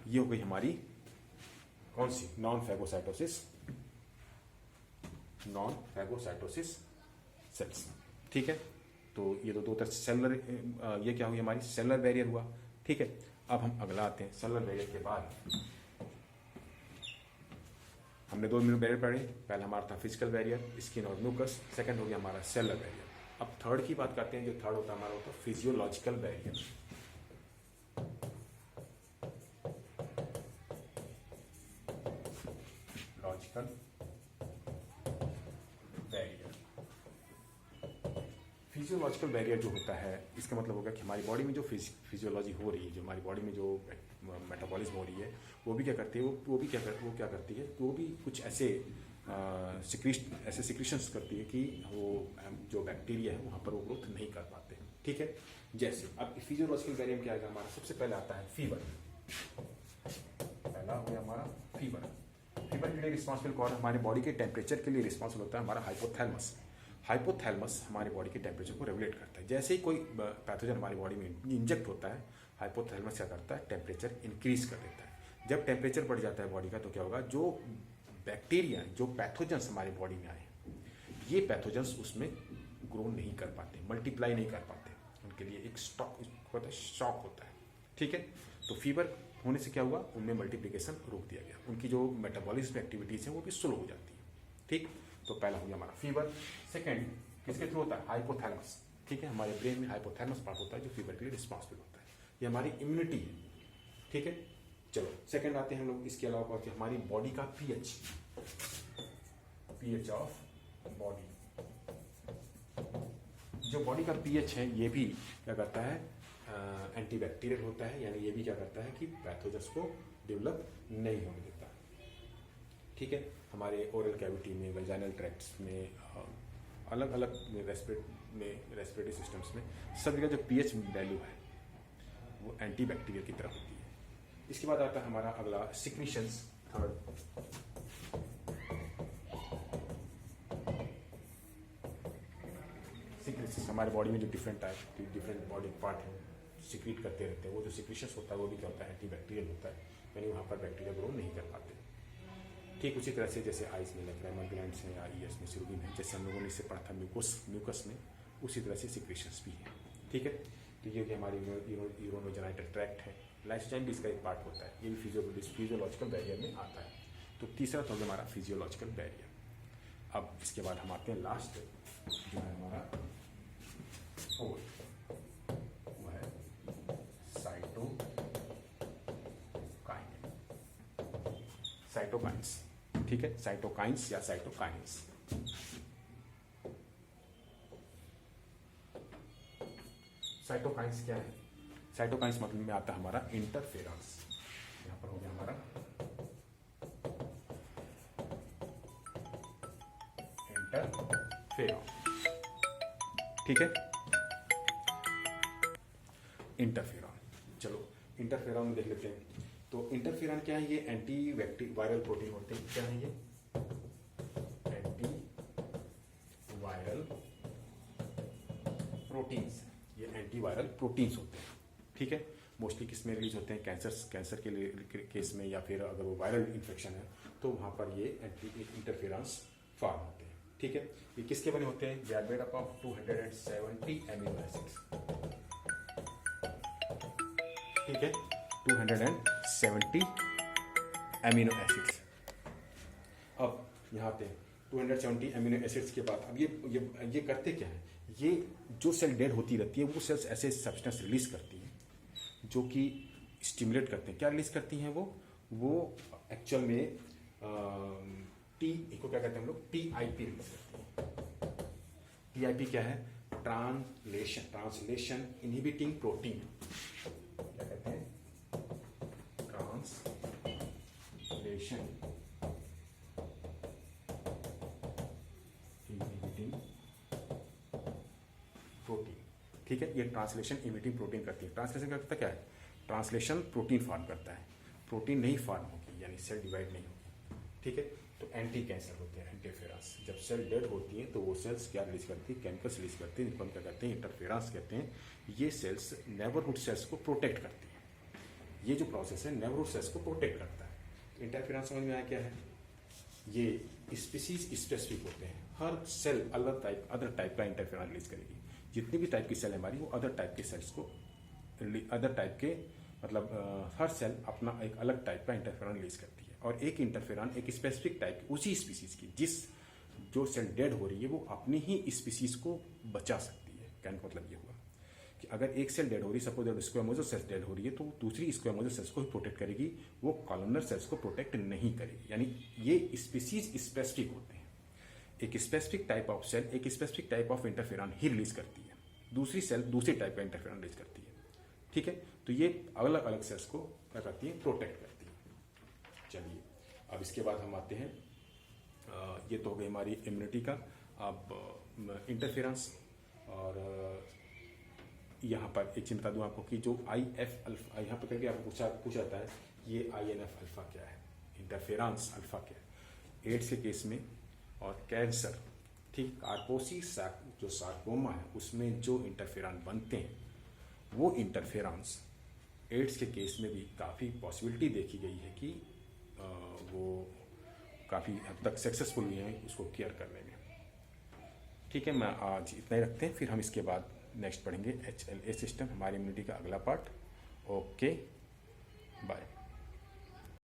ये हो गई हमारी कौन सी, नॉन फैगोसाइटोसिस सेल्स। ठीक है, तो ये तो दो तरह से सेलुलर, ये क्या हुई हमारी सेलुलर बैरियर हुआ। ठीक है, अब हम अगला आते हैं सेलुलर बैरियर के बाद हमने दो इम्यूनो बैरियर पढ़े। पहला हमारा था फिजिकल बैरियर, स्किन और म्यूकस, सेकंड हो गया हमारा सेलुलर बैरियर। अब थर्ड की बात करते हैं, जो थर्ड होता है हमारा होता है physiological barrier. Logical barrier, physiological barrier जो होता है इसका मतलब होगा कि हमारी बॉडी में जो फिजियोलॉजी हो रही है, जो हमारी बॉडी में जो मेटाबॉलिज्म हो रही है, वो भी क्या करती है, वो क्या करती है, वो भी कुछ ऐसे सिक्रीशंस करती है कि वो जो बैक्टीरिया है वहाँ पर वो ग्रोथ नहीं कर पाते। ठीक है, जैसे अब फिजियोलॉजिकल बैरियर क्या है हमारा, सबसे पहले आता है फीवर। पहला हो गया हमारा फीवर। फीवर के लिए रिस्पॉन्सिबल कौन है, हमारी बॉडी के टेम्परेचर के लिए रिस्पॉन्सिबल होता है हमारा हाइपोथैलेमस। हाइपोथैलेमस हमारी बॉडी के टेम्परेचर को रेगुलेट करता है। जैसे ही कोई पैथोजन हमारी बॉडी में इंजेक्ट होता है, हाइपोथैलेमस क्या करता है, टेम्परेचर इंक्रीज कर देता है। जब टेम्परेचर बढ़ जाता है बॉडी का, तो क्या होगा, जो बैक्टीरिया, जो पैथोजन्स हमारी बॉडी में आए, ये पैथोजन्स उसमें ग्रो नहीं कर पाते, मल्टीप्लाई नहीं कर पाते, उनके लिए एक शॉक होता है। ठीक है, तो फीवर होने से क्या हुआ, उनमें मल्टीप्लिकेशन रोक दिया गया, उनकी जो मेटाबॉलिज्म एक्टिविटीज हैं वो भी स्लो हो जाती है। ठीक, तो पहला हो गया हमारा फीवर। सेकेंड किसके थ्रू होता है, हाइपोथैलेमस। ठीक है, हमारे ब्रेन में हाइपोथैलेमस पार्ट होता है जो फीवर के लिए रिस्पॉन्सिबल होता है, ये हमारी इम्यूनिटी है। ठीक है, चलो सेकंड आते हैं हम लोग, इसके अलावा हमारी बॉडी का पीएच ऑफ बॉडी। जो बॉडी का पीएच है ये भी क्या करता है, एंटीबैक्टीरियल होता है, यानी ये भी क्या करता है कि पैथोजन्स को डेवलप नहीं होने देता। ठीक है, हमारे ओरल कैविटी में, वेजाइनल ट्रैक्ट्स में, अलग अलग रेस्पिरेटरी सिस्टम्स में, सब जगह जो पीएच वैल्यू है वो एंटीबैक्टीरियल की तरफ होती है। इसके बाद आता है हमारा अगला सिक्रीशंस, थर्ड। सिक्रीशंस हमारे बॉडी में जो डिफरेंट बॉडी पार्ट है सिक्रीट करते रहते हैं, वो जो सिक्रीशंस होता है वो भी क्या होता है, एंटीबैक्टीरियल होता है, यानी वहाँ पर बैक्टीरिया ग्रो नहीं कर पाते। ठीक उसी तरह से जैसे आइज में लैक्राइमल ग्लैंड्स हैं या ईएस में सिरुबिन है, जैसे हम लोगों ने इससे पढ़ा था म्यूकस में, उसी तरह से सिक्रीशंस भी है। ठीक है, तो ये हमारी यूरोनोजेनाइटल ट्रैक्ट है, लाइसोजाइम भी इसका एक पार्ट होता है, ये भी फिजियोलॉजिकल बैरियर में आता है। तो तीसरा तो हमारा फिजियोलॉजिकल बैरियर। अब इसके बाद हम आते हैं लास्ट, जो है हमारा फोर्थ, वो है साइटोकाइन्स। ठीक है, साइटोकाइन्स या साइटोकाइन्स। साइटोकाइन्स क्या है, साइटोकाइन्स मतलब में आता है हमारा इंटरफेरॉन्स। यहां पर हो गया हमारा इंटरफेरॉन। ठीक है, इंटरफेरॉन, चलो इंटरफेरॉन में देख लेते हैं। तो इंटरफेरॉन क्या है, ये एंटी वायरल प्रोटीन होते हैं। क्या है ये, एंटी वायरल प्रोटीन्स, ये एंटी वायरल प्रोटीन्स होते हैं। ठीक है, मोस्टली किस में रिलीज होते हैं, कैंसर के लिए केस में, या फिर अगर वो वायरल इन्फेक्शन है तो वहां पर ये इंटरफेरॉन्स फॉर्म होते हैं। ठीक है, ये किसके बने होते हैं, they are made up of 270 amino acids. ठीक है, 270 एमिनो एसिड्स। अब यहाँ पे 270 एमिनो एसिड्स के बाद अब ये करते क्या है, ये जो सेल डेड होती रहती है वो सेल्स ऐसे सब्सटेंस रिलीज करती हैं जो कि स्टिमुलेट करते हैं। क्या रिलीज करती हैं वो एक्चुअल में को क्या कहते हैं हम लोग, टीआईपी रिलीज करते हैं। टीआईपी क्या है, ट्रांसलेशन इनहिबिटिंग प्रोटीन। क्या कहते हैं, ट्रांसलेशन इनहिबिटिंग प्रोटीन। ठीक है, ये ट्रांसलेशन इनहिबिटिंग प्रोटीन करती है। ट्रांसलेशन करता क्या है, ट्रांसलेशन प्रोटीन फॉर्म करता है, प्रोटीन नहीं फॉर्म होगी, यानी सेल डिवाइड नहीं होगी। ठीक है, तो एंटी कैंसर होते हैं इंटरफेरेंस। जब सेल डेड होती है तो वो सेल्स क्या रिलीज करती है, केमिकल्स रिलीज करती है, जिनको हम क्या कहते हैं, इंटरफेरेंस कहते हैं। ये सेल्स नेबरहुड सेल्स को प्रोटेक्ट करती है। ये जो प्रोसेस है नेवरोड सेल्स को प्रोटेक्ट करता है। इंटरफेरॉन समझ में आया क्या है? ये स्पीसीज स्पेसिफिक होते हैं, हर सेल अदर टाइप का इंटरफेरॉन रिलीज करेगी। जितनी भी टाइप की सेल है हमारी, वो अदर टाइप के सेल्स को अदर टाइप के मतलब हर सेल अपना एक अलग टाइप का इंटरफेरॉन रिलीज करती है। और एक इंटरफेरॉन एक स्पेसिफिक टाइप उसी स्पीसीज की, जिस जो सेल डेड हो रही है वो अपनी ही स्पीसीज को बचा सकती है। कहने का मतलब ये हुआ कि अगर एक सेल डेड हो रही है, सपोज स्क्वेमोजो सेल्स डेड हो रही है, तो दूसरी स्क्वेमोजो सेल्स को ही प्रोटेक्ट करेगी, वो कॉलमनर सेल्स को प्रोटेक्ट नहीं करेगी। यानी ये स्पीसीज स्पेसिफिक होते हैं। एक स्पेसिफिक टाइप ऑफ सेल एक specific type of interferon he release करती है, दूसरी सेल दूसरी टाइप का इंटरफेरॉन रिलीज करती है। ठीक है, तो ये अलग अलग सेल्स को क्या करती है? प्रोटेक्ट करती है। चलिए अब इसके बाद हम आते हैं, ये तो हो गई हमारी इम्यूनिटी का। अब इंटरफेरेंस, और यहाँ पर एक चीज बता दूँ आपको कि जो IF अल्फा यहाँ पर करके आपको पूछा जाता है, ये INF अल्फा क्या है, इंटरफेरेंस अल्फा क्या है। एड्स के केस में और कैंसर, ठीक, कार्पोसी जो सार्कोमा है उसमें जो इंटरफेरॉन बनते हैं, वो इंटरफेरेंस एड्स के केस में भी काफ़ी पॉसिबिलिटी देखी गई है कि वो काफ़ी हद तक सक्सेसफुल भी हैं उसको केयर करने में। ठीक है, मैं आज इतना ही रखते हैं, फिर हम इसके बाद नेक्स्ट पढ़ेंगे HLA सिस्टम, हमारी इम्यूनिटी का अगला पार्ट। Okay, bye.